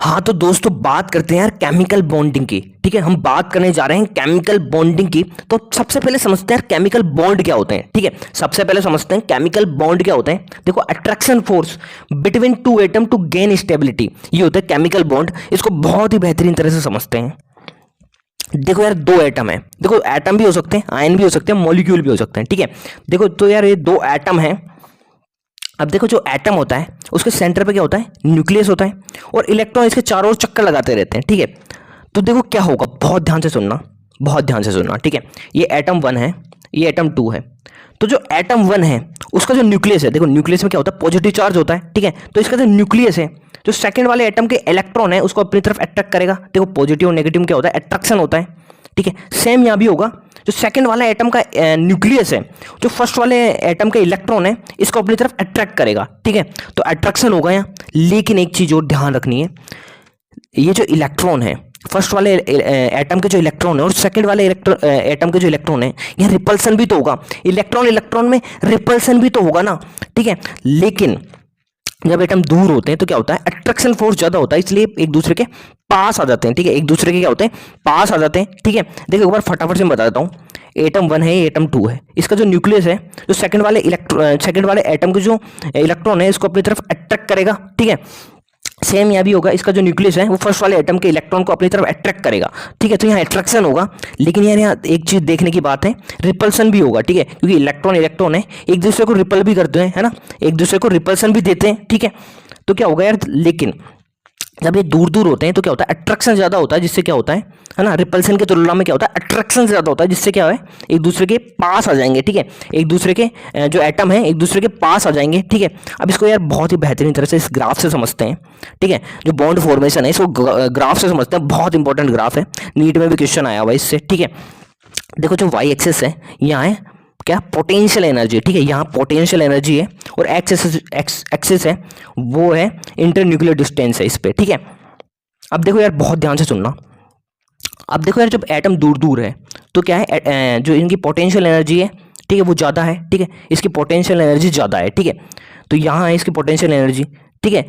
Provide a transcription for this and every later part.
हाँ तो दोस्तों बात करते हैं यार केमिकल बॉन्डिंग की। ठीक है, हम बात करने जा रहे हैं केमिकल बॉन्डिंग की। तो सबसे पहले समझते हैं यार केमिकल बॉन्ड क्या होते हैं। ठीक है, सबसे पहले समझते हैं केमिकल बॉन्ड क्या होते हैं। देखो, attraction force between two atom to gain stability, ये होता है केमिकल बॉन्ड। इसको बहुत ही बेहतरीन तरह से समझते हैं। देखो यार, दो एटम है। देखो, एटम भी हो सकते हैं, आयन भी हो सकते हैं, मॉलिक्यूल भी हो सकते हैं। ठीक है, देखो तो यार ये दो एटम है। अब देखो, जो एटम होता है उसके सेंटर पे क्या होता है, न्यूक्लियस होता है, और इलेक्ट्रॉन इसके चारों ओर चक्कर लगाते रहते हैं। ठीक है, तो देखो क्या होगा, बहुत ध्यान से सुनना, बहुत ध्यान से सुनना। ठीक है, ये एटम 1 है, ये एटम 2 है। तो जो एटम 1 है उसका जो न्यूक्लियस है, देखो न्यूक्लियस में क्या होता है, पॉजिटिव चार्ज होता है। ठीक है, तो इसका जो न्यूक्लियस है, जो सेकंड वाले एटम के इलेक्ट्रॉन है उसको अपनी तरफ अट्रैक्ट करेगा। देखो, पॉजिटिव और नेगेटिव में क्या होता है, अट्रैक्शन होता है। ठीक है, सेम यहाँ भी होगा। जो सेकंड वाला एटम का न्यूक्लियस है, जो फर्स्ट वाले एटम का इलेक्ट्रॉन है, इसको अपनी तरफ अट्रैक्ट करेगा। ठीक है, तो अट्रैक्शन होगा यहाँ। लेकिन एक चीज और ध्यान रखनी है, ये जो इलेक्ट्रॉन है, फर्स्ट वाले एटम के जो इलेक्ट्रॉन है और सेकंड वाले एटम के जो इलेक्ट्रॉन है, यहाँ रिपल्सन भी तो होगा। इलेक्ट्रॉन इलेक्ट्रॉन में रिपल्सन भी तो होगा ना। ठीक है, लेकिन जब एटम दूर होते हैं तो क्या होता है, अट्रैक्शन फोर्स ज्यादा होता है, इसलिए एक दूसरे के पास आ जाते हैं। ठीक है, एक दूसरे के क्या होते हैं, पास आ जाते हैं। ठीक है, देखो एक बार फटाफट से मैं बता देता हूँ। एटम 1 है, एटम 2 है। इसका जो न्यूक्लियस है, जो सेकंड वाले एटम के जो इलेक्ट्रॉन है, इसको अपनी तरफ अट्रैक्ट करेगा। ठीक है, सेम यहाँ भी होगा। इसका जो न्यूक्लियस है वो फर्स्ट वाले एटम के इलेक्ट्रॉन को अपनी तरफ अट्रैक्ट करेगा। ठीक है, तो यहाँ अट्रैक्शन होगा। लेकिन यार यहाँ एक चीज देखने की बात है, रिपल्सन भी होगा। ठीक है, क्योंकि इलेक्ट्रॉन इलेक्ट्रॉन है, एक दूसरे को रिपल भी करते हैं, है ना, एक दूसरे को रिपल्सन भी देते हैं। ठीक है, तो क्या होगा यार, लेकिन जब ये दूर दूर होते हैं तो क्या होता है, अट्रैक्शन ज्यादा होता है, जिससे क्या होता है ना, रिपल्सन की तुलना में क्या होता है, अट्रैक्शन ज्यादा होता है, जिससे क्या है, एक दूसरे के पास आ जाएंगे। ठीक है, एक दूसरे के जो एटम है एक दूसरे के पास आ जाएंगे। ठीक है, अब इसको यार बहुत ही बेहतरीन तरह से इस ग्राफ से समझते हैं। ठीक है, जो बॉन्ड फॉर्मेशन है इसको ग्राफ से समझते हैं। बहुत इंपॉर्टेंट ग्राफ है, नीट में भी क्वेश्चन आया हुआ इससे। ठीक है, देखो जो वाई एक्सिस है, यहाँ है क्या, पोटेंशियल एनर्जी। ठीक है, यहाँ पोटेंशियल एनर्जी है, और एक्सिस है वो है इंटरन्यूक्लियर डिस्टेंस है इस पे। ठीक है, अब देखो यार बहुत ध्यान से सुनना। अब देखो यार, जब एटम दूर दूर है तो क्या है, जो इनकी पोटेंशियल एनर्जी है, ठीक है, वो ज़्यादा है। ठीक है, इसकी पोटेंशियल एनर्जी ज़्यादा है। ठीक है, तो यहाँ है इसकी पोटेंशियल एनर्जी। ठीक है,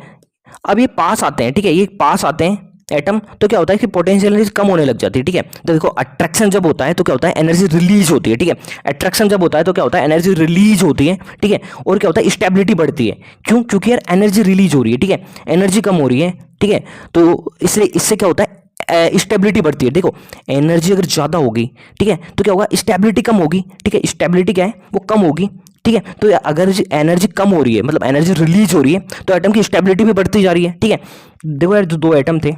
अब ये पास आते हैं। ठीक है, ये पास आते हैं एटम, तो क्या होता है कि पोटेंशियल एनर्जी कम होने लग जाती है। ठीक है, तो देखो अट्रैक्शन जब होता है तो क्या होता है, एनर्जी रिलीज होती है। ठीक है, अट्रैक्शन जब होता है तो क्या होता है, एनर्जी रिलीज होती है। ठीक है, और क्या होता है, स्टेबिलिटी बढ़ती है। क्यों, क्योंकि यार एनर्जी रिलीज हो रही है। ठीक है, एनर्जी कम हो रही है। ठीक है, तो इसलिए इससे क्या होता है, स्टेबिलिटी बढ़ती है। देखो, एनर्जी अगर ज़्यादा होगी, ठीक है, तो क्या होगा, स्टेबिलिटी कम होगी। ठीक है, स्टेबिलिटी क्या है, वो कम होगी। ठीक है, तो अगर एनर्जी कम हो रही है, मतलब एनर्जी रिलीज हो रही है, तो एटम की स्टेबिलिटी भी बढ़ती जा रही है। ठीक है, देखो यार, जो दो एटम थे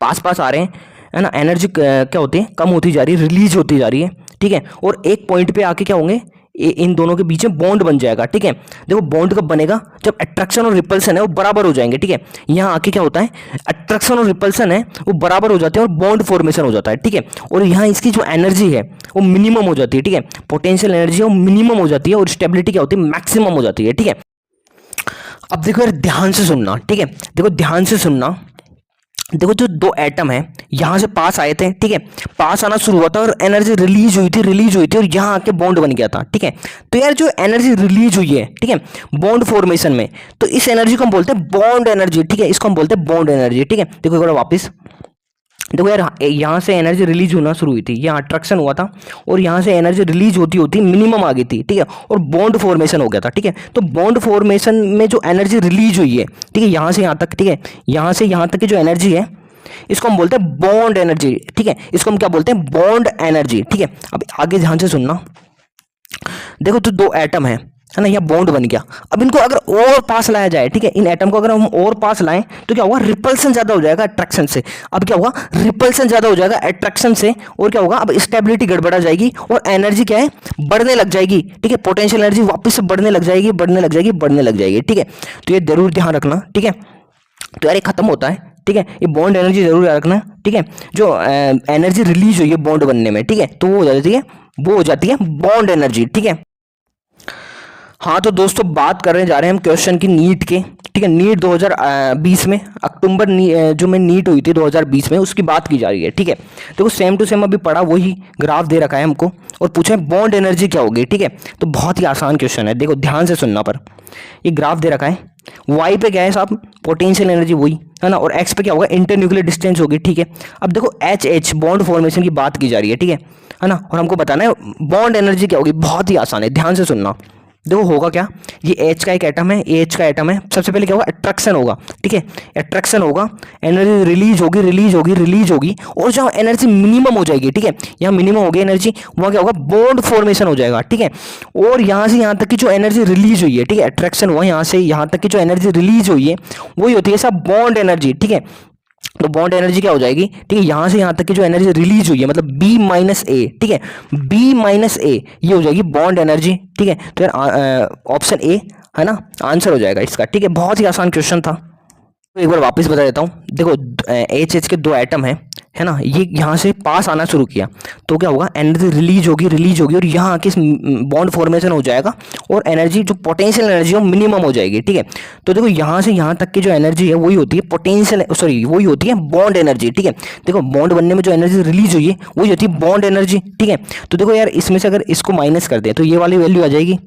पास पास आ रहे हैं, है ना, एनर्जी क्या होती है, कम होती जा रही है, रिलीज होती जा रही है। ठीक है, और एक पॉइंट पे आके क्या होंगे, इन दोनों के बीच में बॉन्ड बन जाएगा। ठीक है, देखो बॉन्ड कब बनेगा, जब अट्रैक्शन और रिपल्सन है वो बराबर हो जाएंगे। ठीक है, यहाँ आके क्या होता है, अट्रैक्शन और रिपल्सन है वो बराबर हो जाते हैं और बॉन्ड फॉर्मेशन हो जाता है। ठीक है, और यहाँ इसकी जो एनर्जी है वो मिनिमम हो जाती है। ठीक है, पोटेंशियल एनर्जी है वो मिनिमम हो जाती है, और स्टेबिलिटी क्या होती है, मैक्सिमम हो जाती है। ठीक है, अब देखो यार ध्यान से सुनना। ठीक है, देखो ध्यान से सुनना। देखो, जो दो एटम है यहां से पास आए थे। ठीक है, पास आना शुरू हुआ था और एनर्जी रिलीज हुई थी और यहां आके बॉन्ड बन गया था। ठीक है, तो यार जो एनर्जी रिलीज हुई है, ठीक है, बॉन्ड फॉर्मेशन में, तो इस एनर्जी को हम बोलते हैं बॉन्ड एनर्जी। ठीक है, इसको हम बोलते हैं बॉन्ड एनर्जी। ठीक है, देखो एक बार वापिस देखो यार, यहाँ से एनर्जी रिलीज होना शुरू हुई थी, यहाँ अट्रैक्शन हुआ था, और यहाँ से एनर्जी रिलीज होती होती मिनिमम आ गई थी। ठीक है, और बॉन्ड फॉर्मेशन हो गया था। ठीक है, तो बॉन्ड फॉर्मेशन में जो एनर्जी रिलीज हुई है, ठीक है, यहाँ से यहाँ तक, ठीक है, यहाँ से यहाँ तक की जो एनर्जी है, इसको हम बोलते हैं बॉन्ड एनर्जी। ठीक है, इसको हम क्या बोलते हैं, बॉन्ड एनर्जी। ठीक है, अब आगे ध्यान से सुनना। देखो, तो दो एटम है ना, यहाँ बॉन्ड बन गया। अब इनको अगर और पास लाया जाए, ठीक है, इन एटम को अगर हम और पास लाएं तो क्या होगा, रिपल्सन ज्यादा हो जाएगा अट्रैक्शन से। अब क्या होगा, रिपल्सन ज्यादा हो जाएगा अट्रैक्शन से, और क्या होगा, अब स्टेबिलिटी गड़बड़ा जाएगी और एनर्जी क्या है, बढ़ने लग जाएगी। ठीक है, पोटेंशियल एनर्जी वापस से बढ़ने लग जाएगी, बढ़ने लग जाएगी, बढ़ने लग जाएगी। ठीक है, तो ये जरूर ध्यान रखना। ठीक है, तो यार ये खत्म होता है। ठीक है, ये बॉन्ड एनर्जी जरूर याद रखना। ठीक है, जो एनर्जी रिलीज हुई है बॉन्ड बनने में, ठीक है, तो वो हो जाती है बॉन्ड एनर्जी। ठीक है, हाँ तो दोस्तों बात करने जा रहे हैं हम क्वेश्चन की नीट के। ठीक है, नीट 2020 में अक्टूबर जो में नीट हुई थी 2020 में, उसकी बात की जा रही है। ठीक है, देखो सेम टू सेम अभी पढ़ा वही ग्राफ दे रखा है हमको, और पूछा है बॉन्ड एनर्जी क्या होगी। ठीक है, तो बहुत ही आसान क्वेश्चन है, देखो ध्यान से सुनना। पर ये ग्राफ दे रखा है, वाई पे क्या है साहब, पोटेंशियल एनर्जी वही है ना, और एक्स पे क्या होगा, इंटरन्यूक्लियर डिस्टेंस होगी, ठीक है। अब देखो एच एच बॉन्ड फॉर्मेशन की बात की जा रही है, ठीक है ना, और हमको बताना है बॉन्ड एनर्जी क्या होगी, बहुत ही आसान है, ध्यान से सुनना। देखो होगा क्या, ये एच का एक एटम है, एच का एटम है, सबसे पहले क्या होगा, अट्रैक्शन होगा, ठीक है, अट्रैक्शन होगा, एनर्जी रिलीज होगी रिलीज होगी रिलीज होगी, और जहाँ एनर्जी मिनिमम हो जाएगी, ठीक है, यहाँ मिनिमम होगी एनर्जी, वहाँ क्या होगा, बॉन्ड फॉर्मेशन हो जाएगा, ठीक है। और यहाँ से यहाँ तक की जो एनर्जी रिलीज हुई है, ठीक है, अट्रैक्शन हुआ, यहाँ से यहाँ तक की जो एनर्जी रिलीज हुई है वही होती है सब बॉन्ड एनर्जी, ठीक है। तो बॉन्ड एनर्जी क्या हो जाएगी, ठीक है, यहां से यहां तक की जो एनर्जी रिलीज हुई है, मतलब बी माइनस ए, ठीक है, बी माइनस ए, ये हो जाएगी बॉन्ड एनर्जी, ठीक है। तो यार ऑप्शन ए है ना आंसर हो जाएगा इसका, ठीक है, बहुत ही आसान क्वेश्चन था। तो एक बार वापस बता देता हूँ, देखो एच एच के दो एटम है ना, ये यहाँ से पास आना शुरू किया तो क्या होगा, एनर्जी रिलीज होगी और यहाँ आके बॉन्ड फॉर्मेशन हो जाएगा, और एनर्जी जो पोटेंशियल एनर्जी है वो मिनिमम हो जाएगी, ठीक है। तो देखो यहाँ से यहाँ तक की जो एनर्जी है वही होती है पोटेंशियल, सॉरी वही होती है बॉन्ड एनर्जी, ठीक है। देखो बॉन्ड बनने में जो एनर्जी रिलीज हुई है वही होती है बॉन्ड एनर्जी, ठीक है। तो देखो यार इसमें से अगर इसको माइनस कर दें तो ये वाली वैल्यू आ जाएगी,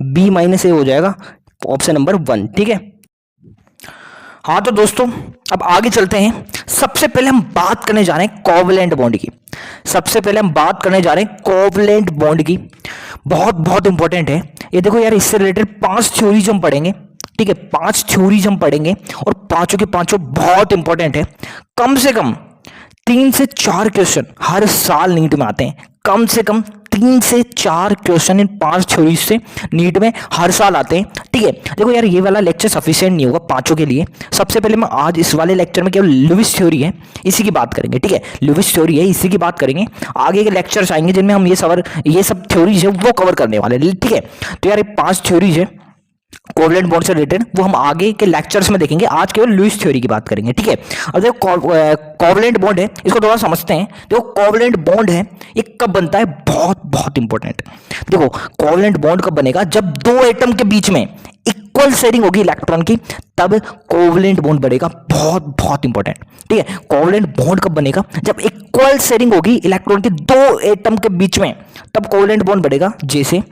बी माइनस ए हो जाएगा ऑप्शन नंबर 1, ठीक है। हाँ तो दोस्तों अब आगे चलते हैं। सबसे पहले हम बात करने जा रहे हैं कोवलेंट बॉन्ड की। सबसे पहले हम बात करने जा रहे हैं कोवलेंट बॉन्ड की। बहुत बहुत इंपॉर्टेंट है ये। देखो यार इससे रिलेटेड 5 थ्योरीज हम पढ़ेंगे, ठीक है, 5 थ्योरीज हम पढ़ेंगे और पांचों के पांचों बहुत इंपॉर्टेंट है। कम से कम 3 से 4 क्वेश्चन हर साल नीट में आते हैं। कम से कम 3 से 4 क्वेश्चन इन 5 थ्योरी से नीट में हर साल आते हैं, ठीक है। देखो यार ये वाला लेक्चर सफिशिएंट नहीं होगा पांचों के लिए। सबसे पहले मैं आज इस वाले लेक्चर में केवल लुईस थ्योरी है इसी की बात करेंगे, ठीक है, लुईस थ्योरी है इसी की बात करेंगे। आगे के लेक्चर्स आएंगे जिनमें हम ये सब थ्योरीज है वो कवर करने वाले, ठीक है। तो यार ये 5 थ्योरीज है कोवलेंट बॉन्ड से रिलेटेड, वो हम आगे के लेक्चर्स में देखेंगे। आज केवल लुईस थ्योरी की बात करेंगे, ठीक है। अब देखो कोवलेंट बॉन्ड है, इसको थोड़ा समझते हैं। देखो कोवलेंट बॉन्ड है ये कब बनता है, बहुत बहुत इंपॉर्टेंट है। देखो कोवलेंट बॉन्ड कब बनेगा, जब 2 एटम के बीच में इक्वल शेयरिंग होगी इलेक्ट्रॉन की, तब कोवलेंट बॉन्ड बनेगा। बहुत बहुत इंपॉर्टेंट, ठीक है। कोवलेंट बॉन्ड कब बनेगा, जब इक्वल शेयरिंग होगी इलेक्ट्रॉन की 2 एटम के बीच में, तब कोवलेंट बॉन्ड बनेगा। जैसे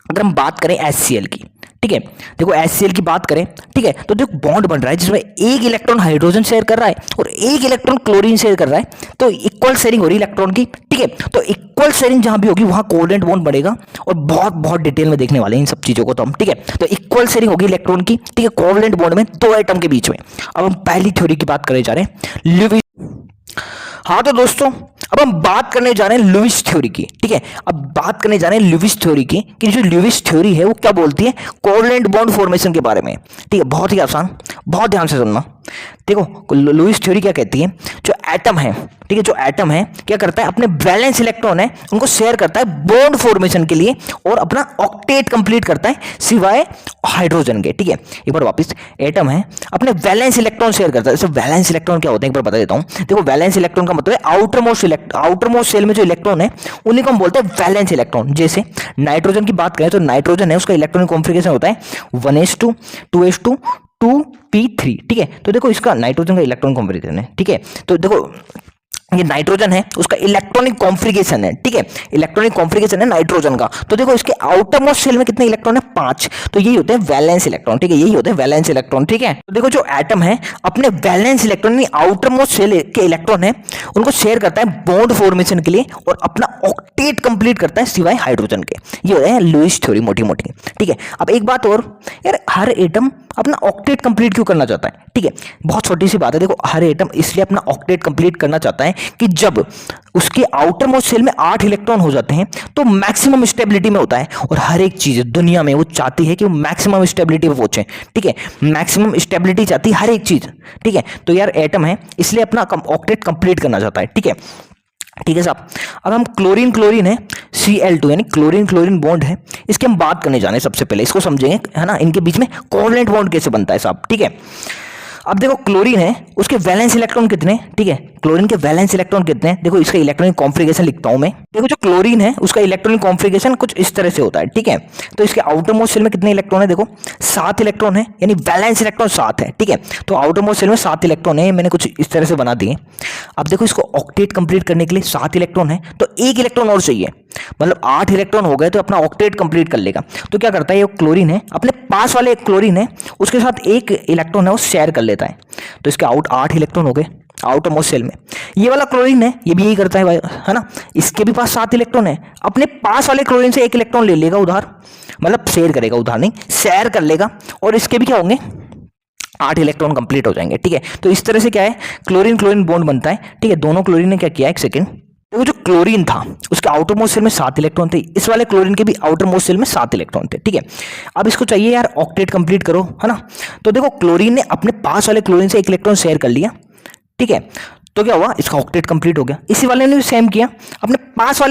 अगर हम बात करें HCl की, ठीक है, देखो HCl की बात करें, ठीक है, तो देखो बॉन्ड बन रहा है जिसमें एक इलेक्ट्रॉन हाइड्रोजन शेयर कर रहा है और एक इलेक्ट्रॉन क्लोरीन शेयर कर रहा है, तो इक्वल शेयरिंग हो रही है इलेक्ट्रॉन की, ठीक है। तो इक्वल शेयरिंग जहां भी होगी वहां कोवलेंट बॉन्ड बनेगा, और बहुत बहुत डिटेल में देखने वाले हैं इन सब चीजों को तो हम, ठीक है। तो इक्वल शेयरिंग होगी इलेक्ट्रॉन की, ठीक है, कोवलेंट बॉन्ड में 2 एटम के बीच में। अब हम पहली थ्योरी की बात करने जा रहे हैं, लुईस। हाँ तो दोस्तों अब हम बात करने जा रहे हैं लुईस थ्योरी की, ठीक है। अब बात करने जा रहे हैं लुईस थ्योरी की कि जो लुईस थ्योरी है वो क्या बोलती है कोवलेंट बॉन्ड फॉर्मेशन के बारे में, ठीक है। बहुत ही आसान, बहुत ध्यान से सुनना। देखो लुईस थ्योरी क्या कहती है, जो एटम है, ठीक है, जो एटम है क्या करता है, अपने वैलेंस इलेक्ट्रॉन है उनको शेयर करता है बॉन्ड फॉर्मेशन के लिए और अपना ऑक्टेट कंप्लीट करता है सिवाय हाइड्रोजन के, ठीक है। एक बार वापस, एटम है अपने वैलेंस इलेक्ट्रॉन शेयर करता है। जैसे वैलेंस इलेक्ट्रॉन क्या होते हैं एक बार बता देता हूं। देखो वैलेंस इलेक्ट्रॉन का मतलब है आउटरमोस्ट सेल में जो इलेक्ट्रॉन है उन्हीं को हम बोलते हैं वैलेंस इलेक्ट्रॉन। जैसे नाइट्रोजन की बात करें तो नाइट्रोजन है उसका इलेक्ट्रॉनिक कॉन्फ़िगरेशन होता है 1s2 2s2 2p3, ठीक है। तो देखो इसका नाइट्रोजन का इलेक्ट्रॉन कॉन्फ़िगरेशन है, ठीक है। तो देखो ये नाइट्रोजन है उसका इलेक्ट्रॉनिक कॉन्फ़िगरेशन है, ठीक है, इलेक्ट्रॉनिक कॉन्फ़िगरेशन है नाइट्रोजन का। तो देखो इसके आउटर मोस्ट शेल में कितने इलेक्ट्रॉन है, 5। तो यही होते हैं वैलेंस इलेक्ट्रॉन, ठीक है, यही होते हैं वैलेंस इलेक्ट्रॉन, ठीक है। तो देखो जो एटम है अपने valence electron outer most shell के इलेक्ट्रॉन है उनको शेयर करता है बॉन्ड फॉर्मेशन के लिए और अपना ऑक्टेट कंप्लीट करता है सिवाय हाइड्रोजन के। ये होता है लुईस थ्योरी मोटी मोटी, ठीक है। अब एक बात और यार, हर एटम अपना ऑक्टेट कंप्लीट क्यों करना चाहता है, ठीक है, बहुत छोटी सी बात है। देखो हर एटम इसलिए अपना ऑक्टेट कंप्लीट करना चाहता है कि जब उसके आउटर मोस्ट शेल में 8 इलेक्ट्रॉन हो जाते हैं तो मैक्सिमम स्टेबिलिटी में होता है, और हर एक चीज दुनिया में वो चाहती है कि वो मैक्सिमम स्टेबिलिटी पे पहुंचे, ठीक है, मैक्सिमम स्टेबिलिटी चाहती है हर एक चीज, ठीक है। तो यार एटम है इसलिए अपना ऑक्टेट कंप्लीट करना चाहता है, ठीक है, ठीक है साहब। अब हम क्लोरीन है Cl2 यानी क्लोरीन बॉन्ड है, इसकी हम बात करने जाने सबसे पहले इसको समझेंगे, है ना, इनके बीच में कोवलेंट बॉन्ड कैसे बनता है साहब, ठीक है। अब देखो क्लोरीन है उसके वैलेंस इलेक्ट्रॉन कितने, ठीक है, क्लोरीन के वैलेंस इलेक्ट्रॉन कितने हैं? देखो इसका इलेक्ट्रॉनिक कॉन्फ़िगरेशन लिखता हूं मैं। देखो जो क्लोरीन है उसका इलेक्ट्रॉनिक कॉन्फ़िगरेशन कुछ इस तरह से होता है, ठीक है। तो इसके आउटर मोस्ट शेल में कितने इलेक्ट्रॉन है? देखो 7 इलेक्ट्रॉन है, यानी वैलेंस इलेक्ट्रॉन 7 है, ठीक है। तो आउटर मोस्ट शेल में 7 इलेक्ट्रॉन है, मैंने कुछ इस तरह से बना दिए। अब देखो इसको ऑक्टेट कंप्लीट करने के लिए 7 इलेक्ट्रॉन है, तो 1 इलेक्ट्रॉन और चाहिए, मतलब 8 इलेक्ट्रॉन हो गए तो अपना ऑक्टेट कंप्लीट कर लेगा। तो क्या करता है, ये क्लोरीन है अपने पास वाले क्लोरीन है उसके साथ 1 इलेक्ट्रॉन है वो शेयर कर लेता है। तो इसके 8 इलेक्ट्रॉन हो गए आउटर मोस्ट शेल में। ये वाला क्लोरीन है ये भी यही करता है भाई, है ना। इसके भी पास 7 इलेक्ट्रॉन है, अपने पास वाले क्लोरीन से 1 इलेक्ट्रॉन ले लेगा उधार, मतलब शेयर करेगा, उधार नहीं शेयर कर लेगा, और इसके भी क्या होंगे 8 इलेक्ट्रॉन कंप्लीट हो जाएंगे, ठीक है। तो इस तरह से क्या है क्लोरीन क्लोरीन बॉन्ड बनता है, ठीक है। दोनों क्लोरीन ने क्या किया, एक सेकेंड, वो जो क्लोरीन था उसके आउटर मोस्ट शेल में 7 इलेक्ट्रॉन थे, इस वाले क्लोरीन के भी आउटर मोस्ट शेल में 7 इलेक्ट्रॉन थे, ठीक है। अब इसको चाहिए यार ऑक्टेट कंप्लीट करो, है ना। तो देखो क्लोरीन ने अपने पास वाले क्लोरीन से 1 इलेक्ट्रॉन शेयर कर लिया, ठीक है। तो क्या हुआ, इसका ऑक्टेट कंप्लीट हो गया। इसी वाले ने भी सेम किया, अपने पास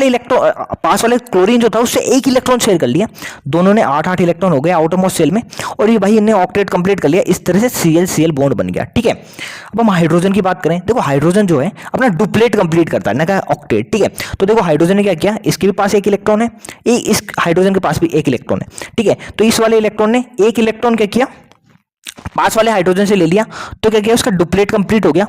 वाले क्लोरीन जो था उससे 1 इलेक्ट्रॉन शेयर कर लिया, दोनों ने 8 इलेक्ट्रॉन हो गए आउटर मोस्ट शेल में, और ये भाई इन्हें ऑक्टेट कंप्लीट कर लिया। इस तरह से Cl बॉन्ड बन गया, ठीक है। अब हम हाइड्रोजन की बात करें, देखो हाइड्रोजन जो है अपना डुप्लेट कंप्लीट करता है ना, क्या ऑक्टेट, ठीक है। तो देखो हाइड्रोजन ने क्या किया, इसके भी पास 1 इलेक्ट्रॉन है, इस हाइड्रोजन के पास भी 1 इलेक्ट्रॉन है, ठीक है। तो इस वाले इलेक्ट्रॉन ने 1 इलेक्ट्रॉन क्या किया, पास वाले हाइड्रोजन से ले लिया, तो क्या किया उसका डुप्लेट कंप्लीट हो गया।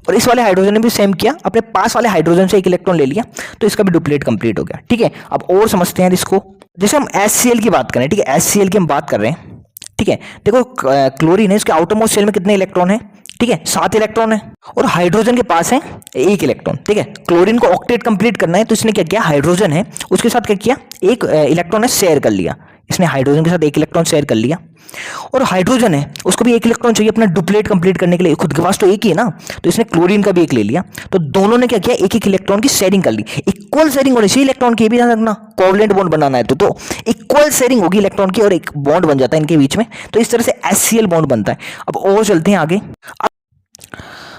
और इस वाले हाइड्रोजन ने भी सेम किया, अपने पास वाले हाइड्रोजन से 1 इलेक्ट्रॉन ले लिया, तो इसका भी डुप्लेट कंप्लीट हो गया, ठीक है। अब और समझते हैं इसको, जैसे हम HCl की बात करें, ठीक है, HCl की हम बात कर रहे हैं, ठीक है। देखो क्लोरीन है, इसके आउटर मोस्ट शेल में कितने इलेक्ट्रॉन है, ठीक है 7 इलेक्ट्रॉन है, और हाइड्रोजन के पास है 1 इलेक्ट्रॉन, ठीक है। क्लोरीन को ऑक्टेट कंप्लीट करना है, तो इसने क्या किया, हाइड्रोजन है उसके साथ क्या किया, 1 इलेक्ट्रॉन है शेयर कर लिया, इसने हाइड्रोजन के साथ 1 इलेक्ट्रॉन शेयर कर लिया। और हाइड्रोजन है उसको भी 1 इलेक्ट्रॉन चाहिए अपना डुप्लेट कंप्लीट करने के लिए, खुद के पास तो 1 ही है ना, तो इसने क्लोरीन का भी 1 ले लिया। तो दोनों ने क्या किया, 1 इलेक्ट्रॉन की शेयरिंग कर ली, इक्वल शेयरिंग होनी चाहिए इलेक्ट्रॉन की, भी ध्यान रखना, कोवलेंट बॉन्ड बनाना है तो इक्वल शेयरिंग होगी इलेक्ट्रॉन की, और एक बॉन्ड बन जाता है इनके बीच में। तो इस तरह से HCl बॉन्ड बनता है। अब और चलते हैं आगे।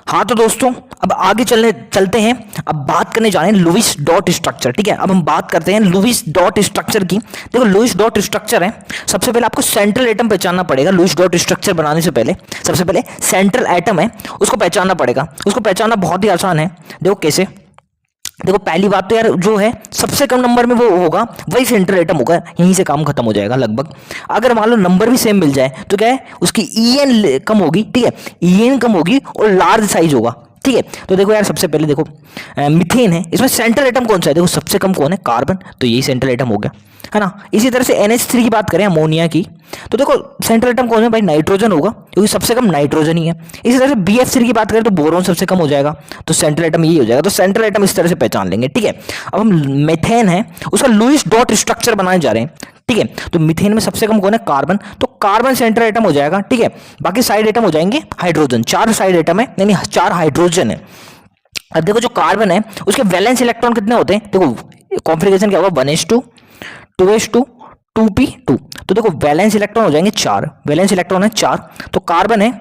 हाँ तो दोस्तों अब आगे चलते हैं, अब बात करने जा रहे हैं लुईस डॉट स्ट्रक्चर, ठीक है। अब हम बात करते हैं लुईस डॉट स्ट्रक्चर की। देखो लुईस डॉट स्ट्रक्चर है, सबसे पहले आपको सेंट्रल एटम पहचानना पड़ेगा। लुईस डॉट स्ट्रक्चर बनाने से पहले सबसे पहले सेंट्रल एटम है उसको पहचानना पड़ेगा। उसको पहचानना बहुत ही आसान है, देखो कैसे। देखो पहली बात तो यार जो है सबसे कम नंबर में वो होगा वही सेंट्रल एटम होगा, यहीं से काम खत्म हो जाएगा लगभग। अगर मान लो नंबर भी सेम मिल जाए तो क्या है उसकी EN कम होगी, ठीक है, EN कम होगी और लार्ज साइज होगा, ठीक है। तो देखो यार सबसे पहले देखो मीथेन है, इसमें सेंट्रल एटम कौन सा है, देखो सबसे कम कौन है, कार्बन, तो यही सेंट्रल एटम हो गया, है ना। इसी तरह से NH3 की बात करें अमोनिया की, तो देखो सेंट्रल एटम कौन है भाई, नाइट्रोजन होगा, क्योंकि सबसे कम नाइट्रोजन ही है। इसी तरह से BF3 की बात करें तो बोरोन सबसे कम हो जाएगा, तो सेंट्रल एटम यही हो जाएगा। तो सेंट्रल एटम इस तरह से पहचान लेंगे, ठीक है। अब हम मेथेन है उसका लुईस डॉट स्ट्रक्चर बनाने जा रहे हैं, ठीक है। तो मीथेन में सबसे कम कौन है, कार्बन, तो कार्बन सेंट्रल एटम हो जाएगा, ठीक है। बाकी साइड एटम हो जाएंगे हाइड्रोजन, 4 साइड एटम है यानी 4 हाइड्रोजन है। अब देखो जो कार्बन है उसके वैलेंस इलेक्ट्रॉन कितने होते हैं, देखो कॉन्फ़िगरेशन क्या होगा 1s2 2s2 2p2, तो देखो वैलेंस इलेक्ट्रॉन हो जाएंगे 4, वैलेंस इलेक्ट्रॉन है 4। तो कार्बन है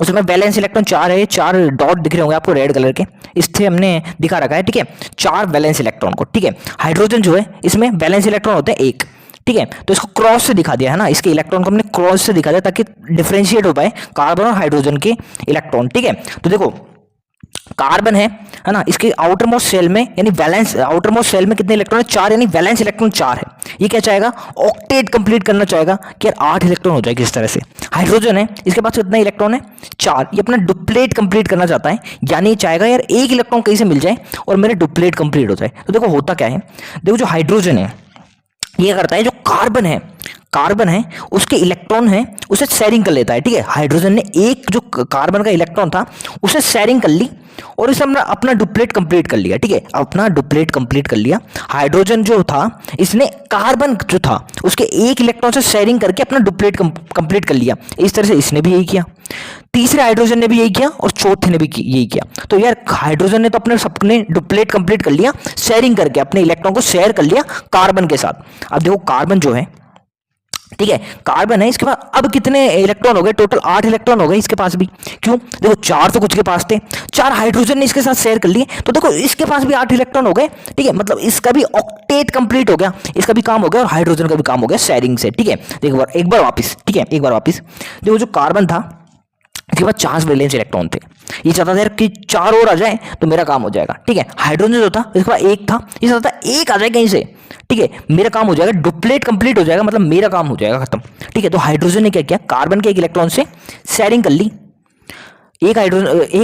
उसमें वैलेंस इलेक्ट्रॉन 4 है, 4 डॉट दिख रहे होंगे आपको रेड कलर के, इससे हमने दिखा रखा है, ठीक है, 4 वैलेंस इलेक्ट्रॉन को, ठीक है। हाइड्रोजन जो है इसमें वैलेंस इलेक्ट्रॉन होते हैं 1, ठीक है। तो इसको क्रॉस से दिखा दिया है ना, इसके इलेक्ट्रॉन को हमने क्रॉस से दिखा दिया ताकि डिफरेंशिएट हो पाए कार्बन और हाइड्रोजन के इलेक्ट्रॉन, ठीक है। तो देखो कार्बन है ना, इसके आउटर मोस्ट शेल में यानी वैलेंस आउटर मोस्ट शेल में कितने इलेक्ट्रॉन है, 4, यानी वैलेंस इलेक्ट्रॉन 4 है। ये क्या चाहेगा, ऑक्टेट कंप्लीट करना चाहेगा कि यार 8 इलेक्ट्रॉन हो जाए किस तरह से। हाइड्रोजन है इसके पास कितना इलेक्ट्रॉन है, 4, ये अपना डुप्लेट कंप्लीट करना चाहता है, यानी चाहेगा यार 1 इलेक्ट्रॉन कहीं से मिल जाए और मेरे डुप्लेट कंप्लीट हो जाए। तो देखो होता क्या है, देखो जो हाइड्रोजन है ये करता है, जो कार्बन है उसके इलेक्ट्रॉन है उसे शेयरिंग कर लेता है, ठीक है। हाइड्रोजन ने एक जो कार्बन का इलेक्ट्रॉन था उसे शेयरिंग कर ली और इसे अपना डुप्लेट कंप्लीट कर लिया, ठीक है, अपना डुप्लेट कंप्लीट कर लिया। हाइड्रोजन जो था इसने कार्बन जो था उसके 1 इलेक्ट्रॉन से शेयरिंग करके अपना डुप्लेट कंप्लीट कर लिया। इस तरह से इसने भी यही किया, तीसरे हाइड्रोजन ने भी यही किया और चौथे ने भी यही किया। तो यार हाइड्रोजन ने तो अपने सबने डुप्लेट कंप्लीट कर लिया शेयरिंग करके, अपने इलेक्ट्रॉन को शेयर कर लिया कार्बन के साथ। अब देखो कार्बन जो है, ठीक है, कार्बन है इसके पास अब कितने इलेक्ट्रॉन हो गए, टोटल 8 इलेक्ट्रॉन हो गए इसके पास भी। क्यों, देखो 4 तो कुछ के पास थे, 4 हाइड्रोजन ने इसके साथ शेयर कर लिए, तो देखो इसके पास भी 8 इलेक्ट्रॉन हो गए, ठीक है, मतलब इसका भी ऑक्टेट कंप्लीट हो गया, इसका भी काम हो गया और हाइड्रोजन का भी काम हो गया शेयरिंग से, ठीक है। एक बार वापस, ठीक है, एक बार वापस देखो जो कार्बन था इसके बाद 4 वैलेंस इलेक्ट्रॉन थे। ये चाहता था यार कि 4 और आ जाए तो मेरा काम हो जाएगा, ठीक है। हाइड्रोजन जो था इसके बाद 1 था, ये चाहता था 1 आ जाए कहीं से, ठीक है, मेरा काम हो जाएगा, डुप्लेट कंप्लीट हो जाएगा, मतलब मेरा काम हो जाएगा खत्म, ठीक है। तो हाइड्रोजन ने क्या किया, कार्बन के एक इलेक्ट्रॉन से शेयरिंग कर ली। एक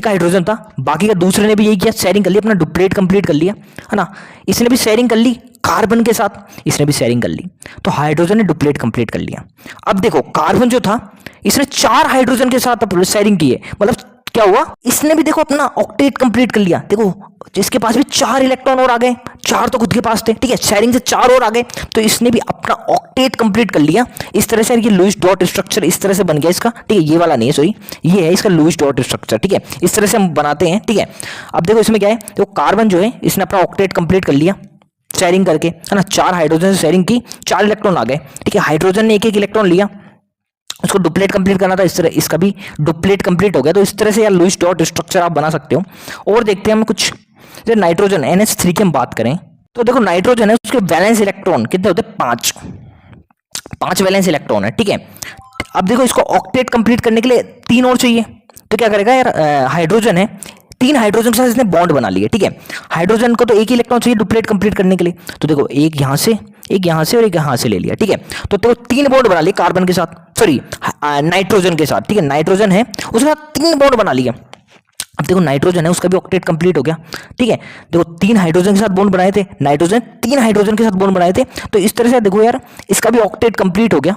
हाइड्रोजन था, बाकी का दूसरे ने भी यही किया, शेयरिंग कर ली, अपना डुप्लेट कंप्लीट कर लिया, है ना। इसने भी शेयरिंग कर ली कार्बन के साथ, इसने भी शेयरिंग कर ली, तो हाइड्रोजन ने डुप्लेट कंप्लीट कर लिया। अब देखो कार्बन जो था इसने 4 हाइड्रोजन के साथ शेयरिंग की है, मतलब क्या हुआ, इसने भी देखो अपना ऑक्टेट कंप्लीट कर लिया। देखो जिसके पास भी 4 इलेक्ट्रॉन और आ गए, 4 तो खुद के पास थे, ठीक है, शेयरिंग से 4 और आ गए, तो इसने भी अपना ऑक्टेट कंप्लीट कर लिया। इस तरह से ये लुईस डॉट स्ट्रक्चर इस तरह से बन गया इसका, ठीक है, ये वाला नहीं है, सॉरी, ये है इसका लुईस डॉट स्ट्रक्चर, ठीक है, इस तरह से हम बनाते हैं, ठीक है। अब देखो इसमें क्या है, तो कार्बन जो है इसने अपना ऑक्टेट कंप्लीट कर लिया शेयरिंग करके, है ना, 4 हाइड्रोजन से शेयरिंग की, 4 इलेक्ट्रॉन आ गए, ठीक है। हाइड्रोजन ने एक इलेक्ट्रॉन लिया, उसको डुप्लेट कंप्लीट करना था, इस तरह इसका भी डुप्लेट कंप्लीट हो गया। तो इस तरह से यार लुईस डॉट स्ट्रक्चर आप बना सकते हो। और देखते हैं हम कुछ, जैसे नाइट्रोजन NH3 की हम बात करें तो देखो नाइट्रोजन है, उसके वैलेंस इलेक्ट्रॉन कितने होते हैं, 5 वैलेंस इलेक्ट्रॉन है, ठीक है। अब देखो इसको ऑक्टेट कंप्लीट करने के लिए 3 और चाहिए, तो क्या करेगा यार, हाइड्रोजन है, 3 हाइड्रोजन के साथ इसने बॉन्ड बना लिए, ठीक है। हाइड्रोजन को तो एक ही इलेक्ट्रॉन चाहिए डुप्लेट कंप्लीट करने के लिए, तो देखो एक यहाँ से, एक यहाँ से और एक यहाँ से ले लिया, ठीक है। तो देखो 3 बॉन्ड बना लिए कार्बन के साथ, सॉरी नाइट्रोजन के साथ, ठीक है, नाइट्रोजन है उसके साथ 3 बॉन्ड बना लिया। अब देखो नाइट्रोजन है उसका भी ऑक्टेट कंप्लीट हो गया, ठीक है। देखो 3 हाइड्रोजन के साथ बॉन्ड बनाए थे, नाइट्रोजन 3 हाइड्रोजन के साथ बॉन्ड बनाए थे, तो इस तरह से देखो यार इसका भी ऑक्टेट कंप्लीट हो गया,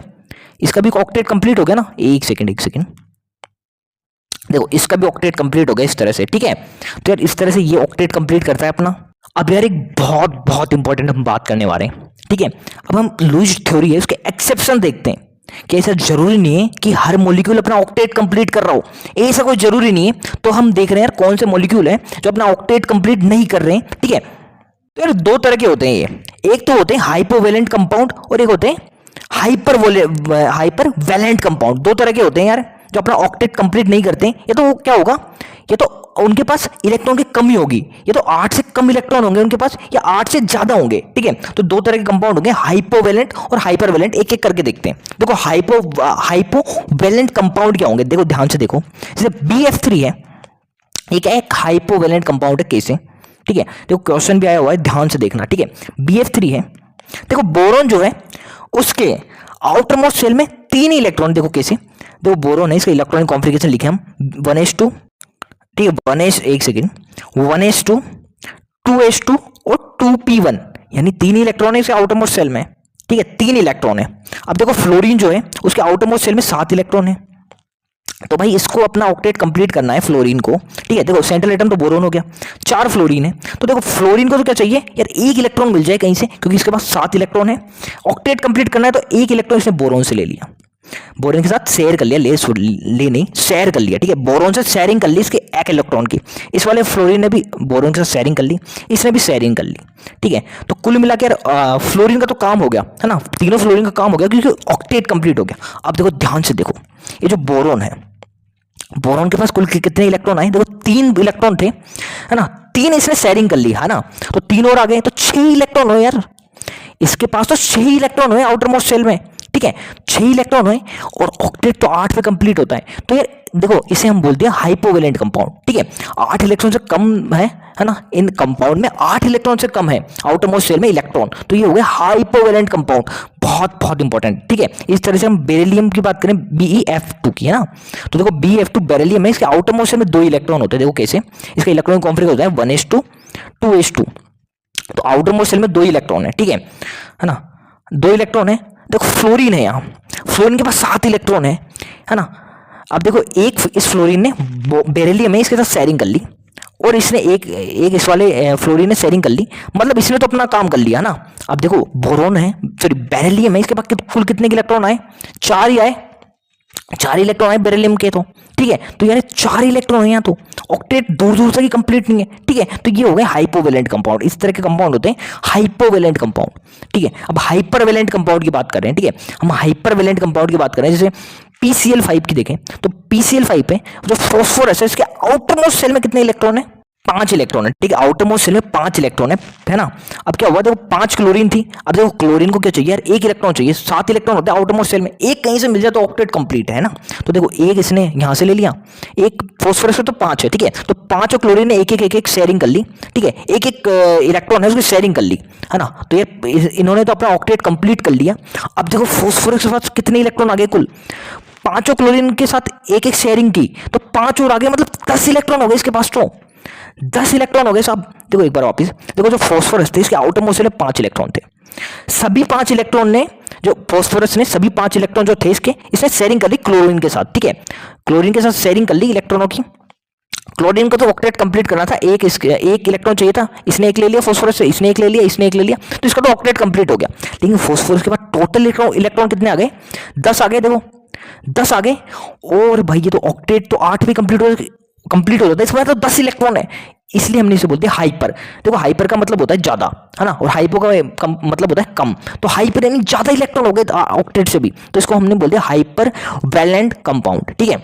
इसका भी ऑक्टेट कंप्लीट हो गया ना। एक सेकेंड, देखो इसका भी ऑक्टेट कंप्लीट हो गया इस तरह से, ठीक है। तो यार इस तरह से ये ऑक्टेट कंप्लीट करता है अपना। अब यार एक बहुत बहुत इंपॉर्टेंट हम बात करने वाले हैं, ठीक है। अब हम लुईस थ्योरी है उसके एक्सेप्शन देखते हैं कि ऐसा जरूरी नहीं है कि हर मॉलिक्यूल अपना ऑक्टेट कंप्लीट कर रहा हो, ऐसा कोई जरूरी नहीं है। तो हम देख रहे हैं यार कौन से मॉलिक्यूल है जो अपना ऑक्टेट कंप्लीट नहीं कर रहे हैं, ठीक है। तो यार 2 तरह के होते हैं ये, एक तो होते हैं हाइपोवैलेंट कंपाउंड और एक होते हैं हाइपर वैलेंट कंपाउंड। 2 तरह के होते हैं यार जो अपना ऑक्टेट कंप्लीट नहीं करते। ये तो क्या होगा, ये तो उनके पास इलेक्ट्रॉन की कमी होगी, ये तो 8 से कम इलेक्ट्रॉन होंगे उनके पास, या 8 से ज्यादा होंगे, ठीक है। तो 2 तरह के कंपाउंड होंगे, हाइपोवैलेंट और हाइपरवैलेंट। एक एक करके देखते हैं। देखो हाइपोवैलेंट कंपाउंड क्या होंगे, देखो ध्यान से देखो, जैसे BF3 है, ये क्या है, एक हाइपोवैलेंट कंपाउंड है, कैसे, ठीक है। देखो क्वेश्चन भी आया हुआ है, ध्यान से देखना, ठीक है। BF3 है, देखो बोरोन जो है उसके आउटर मोस्ट शेल में 3 ही इलेक्ट्रॉन, देखो कैसे, देखो बोरोन है, इसका इलेक्ट्रॉनिक कॉन्फ़िगरेशन लिखे हम 1s2, ठीक है, 1s2 2s2 और 2p1, यानी 3 इलेक्ट्रॉन है इसके आउटर मोस्ट शेल में, ठीक है, 3 इलेक्ट्रॉन है। अब देखो फ्लोरीन जो है उसके आउटर मोस्ट शेल में 7 इलेक्ट्रॉन है, तो भाई इसको अपना ऑक्टेट कंप्लीट करना है फ्लोरीन को, ठीक है। देखो सेंट्रल एटम तो बोरोन हो गया, 4 फ्लोरीन है, तो देखो फ्लोरीन को तो क्या चाहिए यार, एक इलेक्ट्रॉन मिल जाए कहीं से, क्योंकि इसके पास 7 इलेक्ट्रॉन है। ऑक्टेट कंप्लीट करना है तो एक इलेक्ट्रॉन इसने बोरोन से ले लिया, बोरोन के साथ शेयर कर लिया, ले नहीं शेयर कर लिया, ठीक है। बोरोन से शेयरिंग कर ली इसके 1 इलेक्ट्रॉन की। इस वाले फ्लोरीन ने भी बोरोन के साथ शेयरिंग कर ली, इसने भी शेयरिंग कर ली, ठीक है। तो कुल मिलाकर फ्लोरीन का तो काम हो गया, है ना, तीनों फ्लोरीन का काम हो गया क्योंकि ऑक्टेट कंप्लीट हो गया। अब देखो ध्यान से देखो, ये जो बोरोन है, बोरोन के पास कुल कितने इलेक्ट्रॉन आए, देखो 3 इलेक्ट्रॉन थे, है ना, 3 इसने शेयरिंग कर ली, है ना, तो 3 और आ गए, तो 6 इलेक्ट्रॉन हो यार, इसके पास तो 6 इलेक्ट्रॉन हुए आउटर मोस्ट शेल में, ठीक है, 6 इलेक्ट्रॉन हुए, और ऑक्टेट तो 8 पे कंप्लीट होता है। तो यार देखो इसे हम बोलते हैं हाइपोवैलेंट कंपाउंड, ठीक है। 8 इलेक्ट्रॉन से कम है ना, इन कंपाउंड में 8 इलेक्ट्रॉन से कम है आउटर मोस्ट शेल में इलेक्ट्रॉन, तो ये हो गया हाइपोवैलेंट कंपाउंड, बहुत बहुत इंपॉर्टेंट, ठीक है। इस तरह से हम बेरिलियम की बात करें, BeF2 की, है ना, तो देखो BeF2 बेरिलियम है, इसके आउटर मोस्ट शेल में 2 इलेक्ट्रॉन होते हैं, देखो कैसे, इसका इलेक्ट्रॉन कॉन्फ़िगरेशन होता है 1s2 2s2, तो आउटर मोस्ट शेल में 2 इलेक्ट्रॉन है, ठीक है ना, 2 इलेक्ट्रॉन है। देखो फ्लोरीन है, यहाँ फ्लोरीन के पास 7 इलेक्ट्रॉन है ना। अब देखो एक इस फ्लोरीन ने बेरिलियम में इसके साथ शेयरिंग कर ली, और इसने एक इस वाले फ्लोरीन ने शेयरिंग कर ली, मतलब इसने तो अपना काम कर लिया ना। अब देखो बोरोन है, सॉरी बेरिलियम है, इसके पास कुल कितने इलेक्ट्रॉन आए, 4 ही आए, 4 इलेक्ट्रॉन आए बेरिलियम के, तो ठीक है। तो यार 4 इलेक्ट्रॉन है यहाँ, तो ऑक्टेट दूर दूर तक ही कंप्लीट नहीं है, ठीक है। तो ये हो गए हाइपोवैलेंट कंपाउंड, इस तरह के कंपाउंड होते हैं हाइपोवैलेंट कंपाउंड, ठीक है। अब हाइपरवैलेंट कंपाउंड की बात कर रहे हैं, ठीक है, हम हाइपरवैलेंट कंपाउंड की बात कर रहे हैं। जैसे PCl5 की देखें, तो PCl5 है जो फॉस्फोरस है, इसके आउटर मोस्ट शेल में कितने इलेक्ट्रॉन है, 5 इलेक्ट्रॉन है, ठीक है, आउटर मोस्ट सेल में 5 इलेक्ट्रॉन है ना। अब क्या हुआ, देखो 5 क्लोरीन थी, अब देखो क्लोरीन को क्या चाहिए यार, 1 इलेक्ट्रॉन चाहिए, 7 इलेक्ट्रॉन होते हैं आउटर मोस्ट सेल में, एक कहीं से मिल जाए तो ऑक्टेट कंप्लीट है ना। तो देखो एक इसने यहां से ले लिया, एक फॉस्फोरस में तो 5 है, ठीक है, तो 5 और क्लोरीन ने एक शेयरिंग कर ली, ठीक है, एक इलेक्ट्रॉन है उसकी शेयरिंग कर ली, है ना। तो ये इन्होंने तो अपना ऑक्टेट कंप्लीट कर लिया। अब देखो फॉस्फोरस के पास कितने इलेक्ट्रॉन आ गए कुल, 5 क्लोरीन के साथ एक शेयरिंग की तो 5 और आ गए, मतलब 10 इलेक्ट्रॉन हो गए इसके पास, तो 10 इलेक्ट्रॉन हो गए साहब। देखो एक बार वापिस देखो, जो फॉस्फोरस थे इसके आउटर मोस्ट में 5 इलेक्ट्रॉन थे, सभी 5 इलेक्ट्रॉन ने, जो फॉस्फोरस ने सभी 5 इलेक्ट्रॉन जो थे इसने शेयरिंग कर ली क्लोरीन के साथ, ठीक है, क्लोरीन के साथ शेयरिंग कर ली इलेक्ट्रॉनों की। क्लोरीन को तो ऑक्टेट कंप्लीट करना था, एक इलेक्ट्रॉन चाहिए था, इसने एक ले लिया फॉस्फोरस से, इसने एक ले लिया, इसने एक ले लिया, तो इसका तो ऑक्टेट कंप्लीट हो गया। लेकिन फॉस्फोरस के बाद टोटल इलेक्ट्रॉन कितने आ गए, 10 आ गए, देखो 10 आ गए। और भाई ये तो ऑक्टेट तो 8 भी कंप्लीट हो जाता है, इसके बाद तो 10 इलेक्ट्रॉन है, इसलिए हमने इसे बोलते हैं हाइपर। देखो हाइपर का मतलब होता है ज्यादा, है ना, और हाइपो का मतलब होता है कम, तो हाइपर यानी ज्यादा इलेक्ट्रॉन हो गए ऑक्टेट से भी, तो इसको हमने बोलते हैं हाइपर वैलेंट कंपाउंड, ठीक है।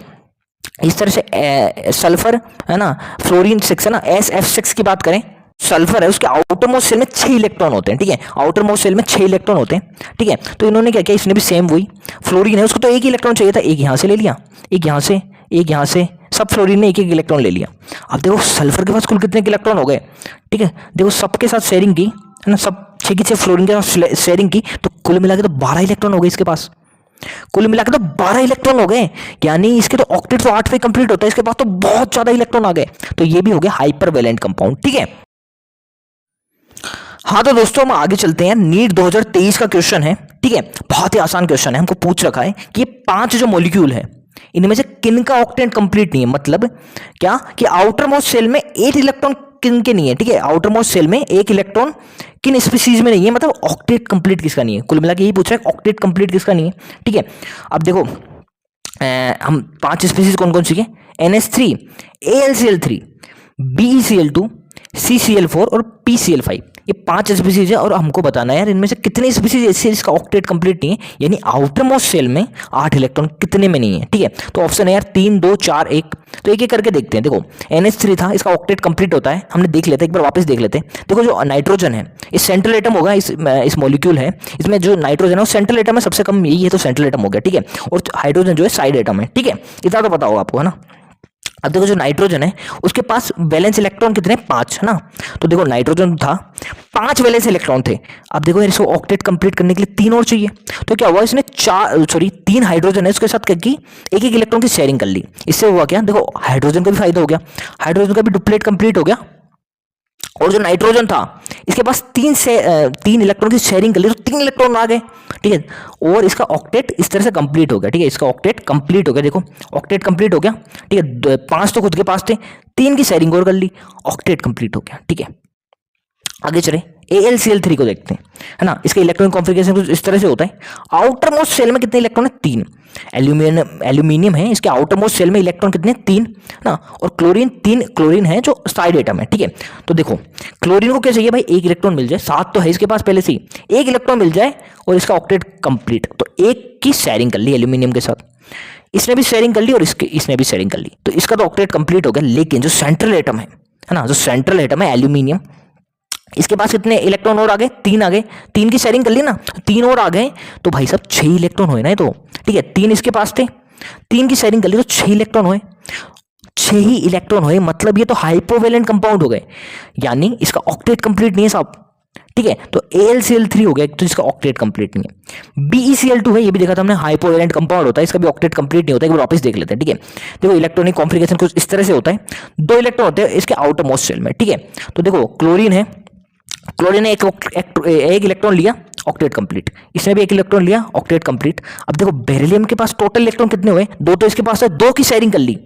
इस तरह से सल्फर है ना, फ्लोरीन 6 है ना, SF6 की बात करें, सल्फर है उसके आउटर मोस्ट सेल में 6 इलेक्ट्रॉन होते हैं, ठीक है, आउटर मोस्ट सेल में 6 इलेक्ट्रॉन होते हैं, ठीक है। तो इन्होंने क्या किया, इसने भी सेम वही, फ्लोरीन है उसको तो एक ही इलेक्ट्रॉन चाहिए था, एक यहां से ले लिया, एक यहां से, एक यहां से, सब फ्लोरीन ने एक इलेक्ट्रॉन ले लिया। अब देखो सल्फर के पास कुल कितने इलेक्ट्रॉन हो गए, ठीक है, देखो सबके साथ शेयरिंग की, है ना, सब 6 की 6 फ्लोरीन के साथ शेयरिंग की, तो कुल मिला के तो 12 इलेक्ट्रॉन हो गए इसके पास, कुल मिलाकर तो 12 इलेक्ट्रॉन हो गए, यानी इसके तो ऑक्टेट तो 8 पे कंप्लीट होता है, इसके पास तो बहुत ज्यादा इलेक्ट्रॉन आ गए, तो ये भी हो गया हाइपर वैलेंट कंपाउंड, ठीक है। हाँ तो दोस्तों हम आगे चलते हैं, नीट 2023 का क्वेश्चन है, ठीक है, बहुत ही आसान क्वेश्चन है, हमको पूछ रखा है कि ये 5 जो मॉलिक्यूल है इनमें से किन का ऑक्टेट कंप्लीट नहीं है, मतलब क्या कि आउटर मोस्ट सेल में 8 इलेक्ट्रॉन किन के नहीं है, ठीक है, आउटर मोस्ट सेल में 1 इलेक्ट्रॉन किन स्पीसीज में नहीं है, मतलब ऑक्टेट कंप्लीट किसका नहीं है, कुल मिला के यही पूछ रहा है ऑक्टेट कंप्लीट किसका नहीं है, ठीक है। अब देखो हम 5 स्पीसीज कौन कौन सी है, NH3, AlCl3, BeCl2, CCl4 और PCl5, ये 5 स्पीसीज है, और हमको बताना है यार इनमें से कितने स्पीसीज ऐसे इसका ऑक्टेट कंप्लीट नहीं है, यानी आउटर मोस्ट सेल में 8 इलेक्ट्रॉन कितने में नहीं है, ठीक है। तो ऑप्शन है यार 3, 2, 4, 1, तो एक एक करके देखते हैं। देखो NH3 था, इसका ऑक्टेट कंप्लीट होता है, हमने देख लेते हैं, एक बार वापस देख लेते हैं। देखो जो नाइट्रोजन है इस सेंट्रल एटम होगा, इस मॉलिक्यूल है, इसमें जो नाइट्रोजन है वो सेंट्रल एटम है, सबसे कम यही है, तो सेंट्रल एटम हो गया, ठीक है, और हाइड्रोजन जो है साइड एटम है, ठीक है, इतना तो पता होगा आपको, है ना। अब देखो जो नाइट्रोजन है उसके पास वैलेंस इलेक्ट्रॉन कितने, 5, है ना। तो देखो नाइट्रोजन था, 5 वैलेंस इलेक्ट्रॉन थे। अब देखो यार इसको ऑक्टेट कंप्लीट करने के लिए 3 और चाहिए, तो क्या हुआ, इसने 3 हाइड्रोजन है उसके साथ क्या की, एक इलेक्ट्रॉन की शेयरिंग कर ली। इससे हुआ क्या, देखो हाइड्रोजन का भी फायदा हो गया, हाइड्रोजन का भी डुप्लेट कंप्लीट हो गया, और जो नाइट्रोजन था इसके पास 3 इलेक्ट्रॉन की शेयरिंग कर ली, तो 3 इलेक्ट्रॉन आ गए, ठीक है, और इसका ऑक्टेट इस तरह से कंप्लीट हो गया, ठीक है, इसका ऑक्टेट कंप्लीट हो गया, देखो ऑक्टेट कंप्लीट हो गया, ठीक है, 5 तो खुद के पास थे, 3 की शेयरिंग और कर ली, ऑक्टेट कंप्लीट हो गया, ठीक है। आगे चले AlCl3 को देखते हैं, है ना, इसका इलेक्ट्रॉन कॉन्फ़िगरेशन कुछ इस तरह से होता है। आउटर मोस्ट सेल में कितने इलेक्ट्रॉन है, 3, एल्यूमिनियम है, इसके आउटर मोस्ट सेल में इलेक्ट्रॉन कितने, 3 ना, और क्लोरीन है जो साइड एटम है, ठीक है। तो देखो क्लोरीन को क्या चाहिए भाई, 1 इलेक्ट्रॉन मिल जाए, 7 तो है इसके पास पहले से ही, 1 इलेक्ट्रॉन मिल जाए और इसका ऑक्टेट कंप्लीट, तो 1 की शेयरिंग कर ली एल्यूमिनियम के साथ, इसने भी शेयरिंग कर ली और इसने भी शेयरिंग कर ली, तो इसका तो ऑक्टेट कंप्लीट हो गया। लेकिन जो सेंट्रल एटम है ना, जो सेंट्रल एटम है एल्यूमिनियम, इसके पास कितने इलेक्ट्रॉन और आ गए, 3 आ गए, 3 की शेयरिंग कर ली ना, 3 और आ गए, तो भाई साहब 6 इलेक्ट्रॉन हुए ना, तो ठीक है, 3 इसके पास थे, 3 की शेयरिंग कर ली तो 6 इलेक्ट्रॉन हुए, 6 ही इलेक्ट्रॉन हुए, मतलब ये तो हाइपोवैलेंट कंपाउंड हो गए, यानी इसका ऑक्टेट कंप्लीट नहीं है साहब, ठीक है। तो AlCl3 हो गया, तो इसका ऑक्टेट कंप्लीट नहीं है। BeCl2 है, ये भी देखा था हमने, हाइपोवैलेंट कंपाउंड होता है, इसका भी ऑक्टेट कंप्लीट नहीं होता, एक बार वापस देख लेते हैं, ठीक है। देखो इलेक्ट्रॉनिक कॉन्फ़िगरेशन कुछ इस तरह से होता है, 2 इलेक्ट्रॉन होते हैं इसके आउटर मोस्ट सेल में, ठीक है। तो देखो क्लोरीन है, क्लोरीन ने एक इलेक्ट्रॉन लिया, ऑक्टेट कंप्लीट, इसने भी 1 इलेक्ट्रॉन लिया, ऑक्टेट कंप्लीट। अब देखो बेरिलियम के पास टोटल इलेक्ट्रॉन कितने हुए, 2 तो इसके पास है, 2 की शेयरिंग कर ली,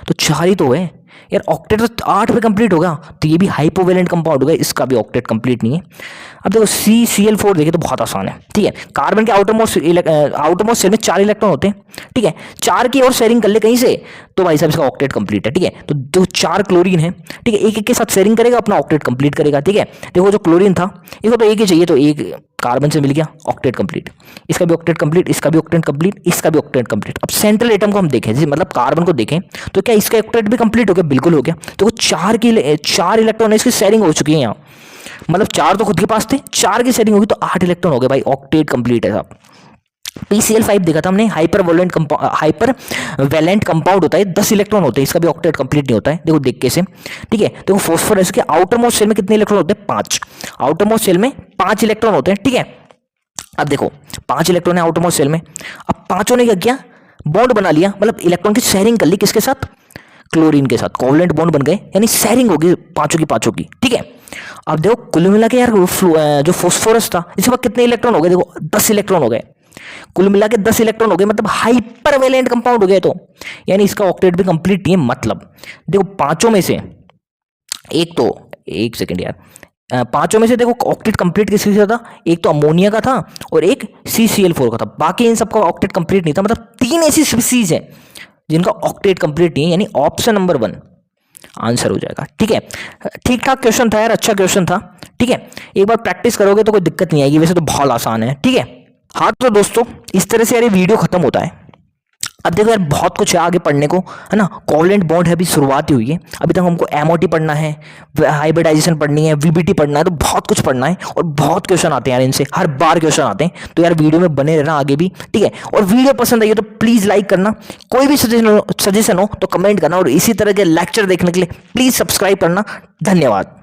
तो 4 ही तो हुए यार, ऑक्टेट तो 8 पे कंप्लीट होगा, तो ये भी हाइपोवैलेंट कंपाउंड होगा, इसका भी ऑक्टेट कंप्लीट नहीं है। अब देखो CCl4 देखिए तो बहुत आसान है, ठीक है, कार्बन के आउटर मोस्ट सेल में 4 इलेक्ट्रॉन होते हैं, ठीक है, 4 की और शेयरिंग कर ले कहीं से, तो भाई साहब इसका ऑक्टेट कंप्लीट है, ठीक है। तो जो 4 क्लोरीन है, ठीक है, एक के साथ शेयरिंग करेगा, अपना ऑक्टेट कंप्लीट करेगा, ठीक है। देखो जो क्लोरीन था इसको तो 1 ही चाहिए, तो 1 कार्बन से मिल गया ऑक्टेट कंप्लीट, इसका भी ऑक्टेट कंप्लीट, इसका भी ऑक्टेट कंप्लीट, इसका भी ऑक्टेट कंप्लीट। अब सेंट्रल एटम को हम देखें, जैसे मतलब कार्बन को देखें तो क्या इसका ऑक्टेट भी कंप्लीट हो गया? बिल्कुल हो गया। तो वो चार इलेक्ट्रॉन है, इसकी शेयरिंग हो चुकी है यहाँ, मतलब 4 तो खुद के पास थे, 4 की शेयरिंग होगी तो 8 इलेक्ट्रॉन हो गए भाई, ऑक्टेट कंप्लीट है साहब। PCl5 देखा था हमने, हाइपर वैलेंट कंपाउंड होता है, 10 इलेक्ट्रॉन होते हैं, इसका भी ऑक्टेट कंप्लीट नहीं होता है, देखो देख के से, ठीक है। देखो फास्फोरस के आउटर मोस्ट शेल में कितने इलेक्ट्रॉन होते हैं? 5। आउटर मोस्ट शेल में 5 इलेक्ट्रॉन होते हैं, ठीक है। अब देखो 5 इलेक्ट्रॉन है आउटर मोस्ट शेल में, अब पांचों ने क्या किया? बॉन्ड बना लिया, मतलब इलेक्ट्रॉन की शेयरिंग कर ली, किसके साथ? क्लोरीन के साथ, कोवलेंट बॉन्ड बन गए, यानी शेयरिंग होगी पांचों की, ठीक है। अब देखो कुल मिला के यार जो फास्फोरस था इसके बाद कितने इलेक्ट्रॉन हो गए? देखो 10 इलेक्ट्रॉन हो गए, कुल मिला के 10 इलेक्ट्रॉन हो गए, मतलब हाइपर वैलेंट कंपाउंड हो गए, तो यानी इसका ऑक्टेट भी कंप्लीट नहीं है। मतलब देखो पांचों में से एक सेकंड यार, पांचों में से देखो ऑक्टेट कंप्लीट किसके साथ था? एक तो अमोनिया का था और एक CCl4 का था, बाकी इन सबका ऑक्टेट कंप्लीट नहीं था। मतलब 3 ऐसी स्पीसीज है जिनका ऑक्टेट कंप्लीट नहीं है, यानी ऑप्शन नंबर 1 आंसर हो जाएगा, ठीक है। ठीक ठाक क्वेश्चन था यार, अच्छा क्वेश्चन था, ठीक है। एक बार प्रैक्टिस करोगे तो कोई दिक्कत नहीं आएगी, वैसे तो बहुत आसान है, ठीक है। हाँ तो दोस्तों इस तरह से यार ये वीडियो खत्म होता है। अब देखो यार बहुत कुछ है आगे पढ़ने को, है ना। कोवलेंट बॉन्ड है, अभी शुरुआत ही हुई है, अभी तक हमको MOT पढ़ना है, हाइब्रिडाइजेशन पढ़नी है, VBT पढ़ना है, तो बहुत कुछ पढ़ना है और बहुत क्वेश्चन आते हैं यार इनसे, हर बार क्वेश्चन आते हैं। तो यार वीडियो में बने रहना आगे भी, ठीक है। और वीडियो पसंद आई हो तो प्लीज़ लाइक करना, कोई भी सजेशन हो तो कमेंट करना, और इसी तरह के लेक्चर देखने के लिए प्लीज़ सब्सक्राइब करना। धन्यवाद।